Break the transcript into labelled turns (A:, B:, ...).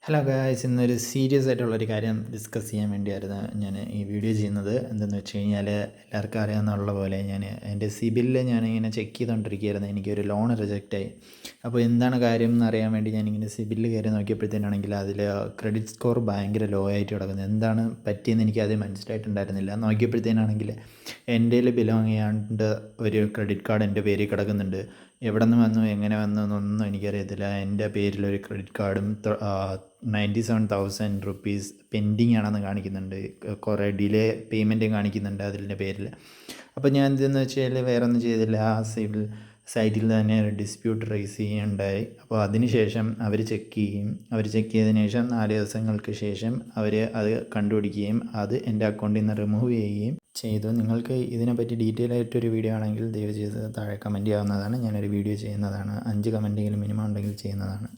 A: Hello guys, ഇന്നൊരു serious ആയിട്ടുള്ളൊരു കാര്യം ഡിസ്കസ് ചെയ്യാൻ വേണ്ടിയായിരുന്നു ഞാൻ ഈ വീഡിയോ ചെയ്യുന്നത്. എന്തെന്ന് വെച്ച് കഴിഞ്ഞാൽ, എല്ലാവർക്കും അറിയാവുന്നുള്ള പോലെ ഞാൻ എൻ്റെ സിബിലിൽ ഞാനിങ്ങനെ ചെക്ക് ചെയ്തുകൊണ്ടിരിക്കുകയായിരുന്നു. എനിക്കൊരു ലോൺ റിജക്റ്റായി. അപ്പോൾ എന്താണ് കാര്യം എന്നറിയാൻ വേണ്ടി ഞാനിങ്ങനെ സിബിലിൽ കയറി നോക്കിയപ്പോഴത്തേനാണെങ്കിൽ അതിൽ ക്രെഡിറ്റ് സ്കോർ ഭയങ്കര ലോ ആയിട്ട് കിടക്കുന്നത്. എന്താണ് പറ്റിയെന്ന് എനിക്ക് ആദ്യം മനസ്സിലായിട്ടുണ്ടായിരുന്നില്ല. നോക്കിയപ്പോഴത്തേനാണെങ്കിൽ എൻ്റെ ബിലോങ് ചെയ്യാണ്ട് ഒരു ക്രെഡിറ്റ് കാർഡ് എൻ്റെ പേരിൽ കിടക്കുന്നുണ്ട്. എവിടെ നിന്ന് വന്നു, എങ്ങനെ വന്നു എന്നൊന്നും എനിക്കറിയത്തില്ല. എൻ്റെ പേരിലൊരു ക്രെഡിറ്റ് കാർഡും 97,000 റുപ്പീസ് പെൻഡിങ് ആണെന്ന് കാണിക്കുന്നുണ്ട്. കുറേ ഡിലേ പേയ്മെൻറ്റും കാണിക്കുന്നുണ്ട് അതിൻ്റെ പേരിൽ. അപ്പോൾ ഞാൻ എന്തെന്ന് വെച്ചാൽ വേറെ ഒന്നും ചെയ്തില്ല. ആ സിവിൽ സൈറ്റിൽ തന്നെ ഡിസ്പ്യൂട്ട് റേസ് ചെയ്യുകയുണ്ടായി. അപ്പോൾ അതിന് ശേഷം അവർ ചെക്ക് ചെയ്തതിന് ശേഷം 4 ദിവസങ്ങൾക്ക് ശേഷം അവർ അത് കണ്ടുപിടിക്കുകയും അത് എൻ്റെ അക്കൗണ്ടിൽ നിന്ന് റിമൂവ് ചെയ്യുകയും ചെയ്തു. നിങ്ങൾക്ക് ഇതിനെപ്പറ്റി ഡീറ്റെയിൽ ആയിട്ടൊരു വീഡിയോ ആണെങ്കിൽ ദയവ് ചെയ്ത് താഴെ കമൻറ്റ് ചെയ്യാവുന്നതാണ്. ഞാനൊരു വീഡിയോ ചെയ്യുന്നതാണ്. 5 കമൻറ്റെങ്കിലും മിനിമം ഉണ്ടെങ്കിൽ ചെയ്യുന്നതാണ്.